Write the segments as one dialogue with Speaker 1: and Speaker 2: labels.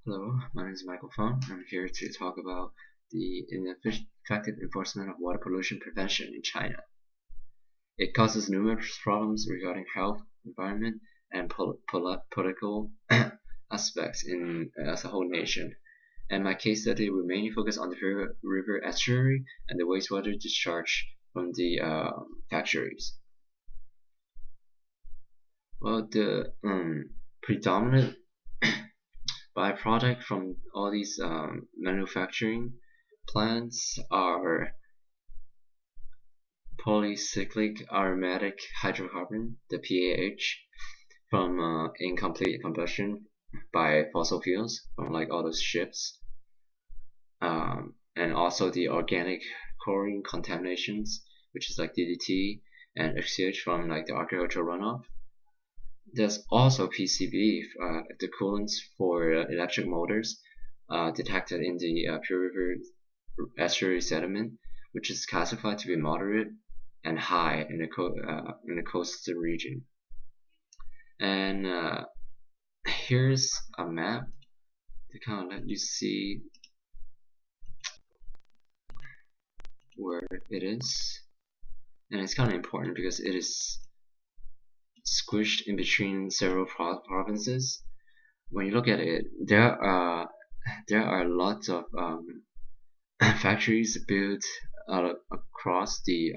Speaker 1: Hello, my name is Michael Fong. I'm here to talk about the ineffective enforcement of water pollution prevention in China. It causes numerous problems regarding health, environment, and political aspects as a whole nation. And my case study will mainly focus on the river estuary and the wastewater discharge from the factories. Well, the predominant byproduct from all these manufacturing plants are polycyclic aromatic hydrocarbon, the PAH, from incomplete combustion by fossil fuels from like all those ships, and also the organic chlorine contaminations, which is like DDT and XCH from like the agricultural runoff. There's also PCB, the coolants for electric motors, detected in the Pure River estuary sediment, which is classified to be moderate and high in the coastal region. And here's a map to kind of let you see where it is, and it's kind of important because it is squished in between several provinces. When you look at it, there are lots of factories built across the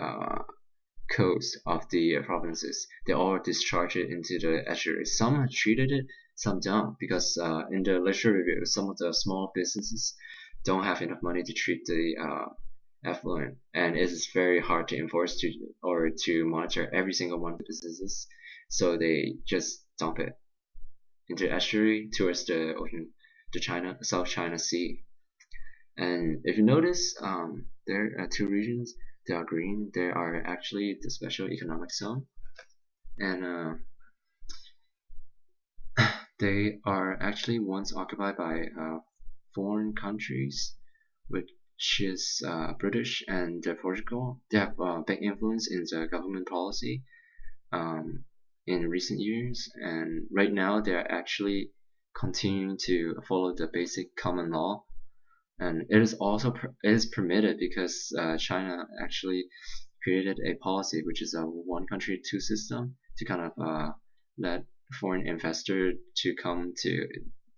Speaker 1: coast of the provinces. They all discharge it into the estuary. Some have treated it, some don't, because in the literature review, some of the small businesses don't have enough money to treat the effluent, and it is very hard to enforce to monitor every single one of the businesses. So they just dump it into the estuary towards the ocean, the South China Sea. And if you notice, there are two regions. They are green. They are actually the special economic zone, and they are actually once occupied by foreign countries, which is British and Portugal. They have big influence in the government policy in recent years, and right now they are actually continuing to follow the basic common law, and it is also it is permitted because China actually created a policy which is a one country two system to kind of let foreign investor to come to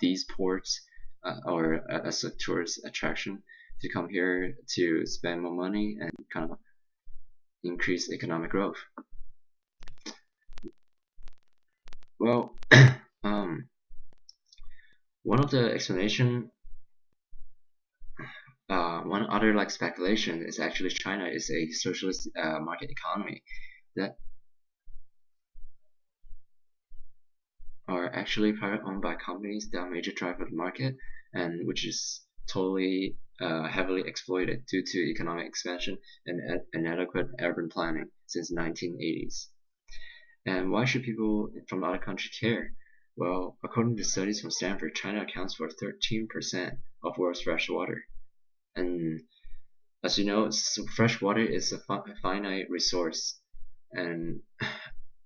Speaker 1: these ports or as a tourist attraction to come here to spend more money and kind of increase economic growth. Well, one of the explanation, one other like speculation is actually China is a socialist market economy that are actually private owned by companies that are major driver of the market, and which is totally heavily exploited due to economic expansion and inadequate urban planning since 1980s. And why should people from other countries care? Well, according to studies from Stanford, China accounts for 13% of world's fresh water. And as you know, fresh water is a finite resource, and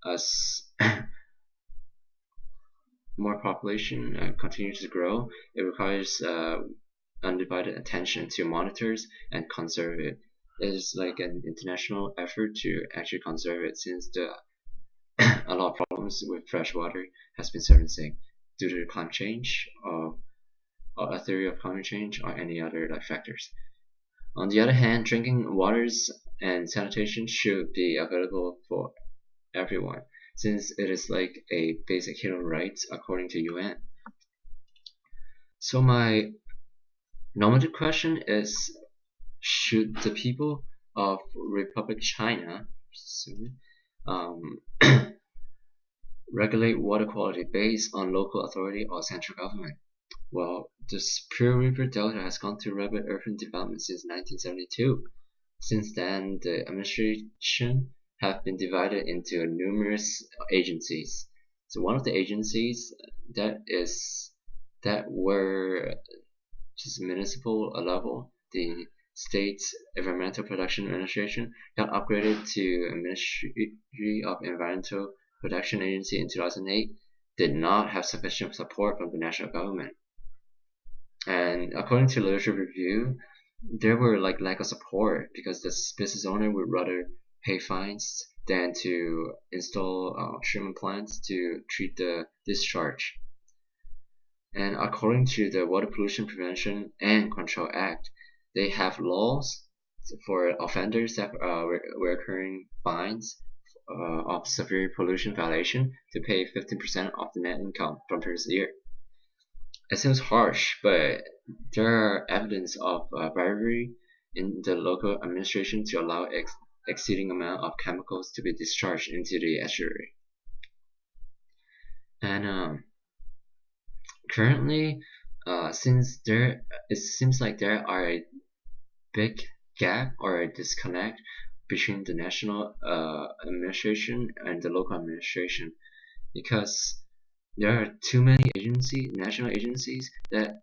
Speaker 1: as more population continues to grow, it requires undivided attention to monitors and conserve it. It is like an international effort to actually conserve it, since a lot of problems with fresh water has been surfacing due to climate change or a theory of climate change or any other like factors. On the other hand, drinking waters and sanitation should be available for everyone, since it is like a basic human right according to UN. So my normative question is, should the people of Republic China um, regulate water quality based on local authority or central government? Well, the Pure River Delta has gone through rapid urban development since 1972. Since then, the administration have been divided into numerous agencies. So one of the agencies that were just municipal level, the State Environmental Protection Administration, got upgraded to a Ministry of Environmental Protection Agency in 2008, did not have sufficient support from the national government. And according to literature review, there were like lack of support because the business owner would rather pay fines than to install treatment plants to treat the discharge. And according to the Water Pollution Prevention and Control Act, they have laws for offenders that were incurring fines of severe pollution violation to pay 15% of the net income from previous year. It seems harsh, but there are evidence of bribery in the local administration to allow exceeding amount of chemicals to be discharged into the estuary. And currently, since it seems like there are a big gap or a disconnect between the national administration and the local administration, because there are too many national agencies that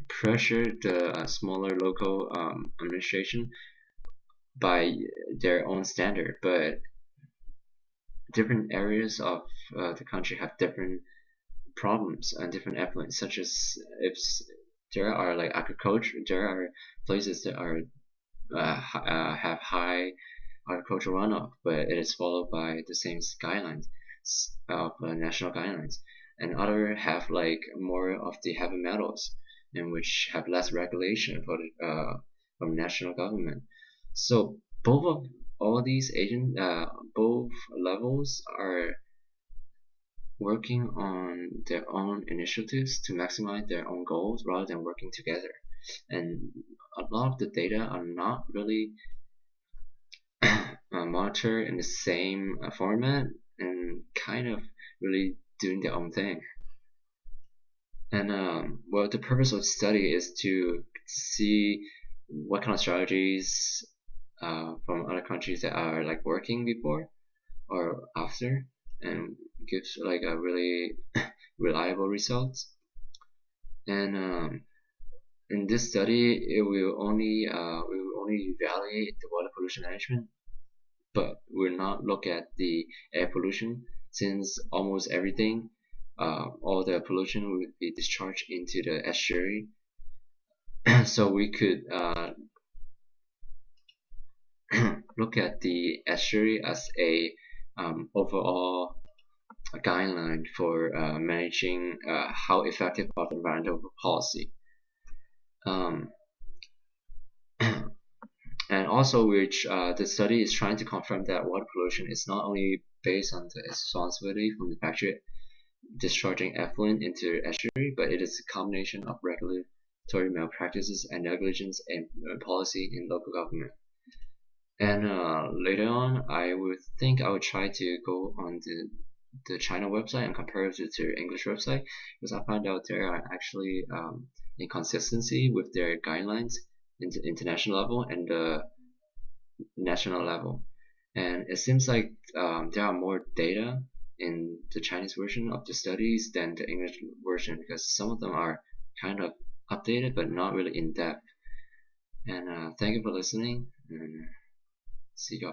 Speaker 1: pressure the smaller local administration by their own standard, but different areas of the country have different problems and different effluents, such as if there are like agriculture, there are places that are have high agricultural runoff, but it is followed by the same guidelines of national guidelines, and other have like more of the heavy metals, and which have less regulation for from national government. So both of all these both levels are working on their own initiatives to maximize their own goals rather than working together. And a lot of the data are not really monitored in the same format and kind of really doing their own thing. And well, the purpose of the study is to see what kind of strategies from other countries that are like working before or after, and gives like a really reliable results. And in this study, it will only we will only evaluate the water pollution management, but will not look at the air pollution, since almost everything, all the pollution will be discharged into the estuary. So we could look at the estuary as a overall guideline for managing how effective of environmental policy. Um, and also, which the study is trying to confirm that water pollution is not only based on the responsibility from the factory discharging effluent into the estuary, but it is a combination of regulatory malpractices and negligence and policy in local government. And later on, I would think I would try to go on the China website and compare it to the English website, because I found out there are actually inconsistency with their guidelines in the international level and the national level. And it seems like there are more data in the Chinese version of the studies than the English version, because some of them are kind of updated but not really in depth. And thank you for listening, and see you.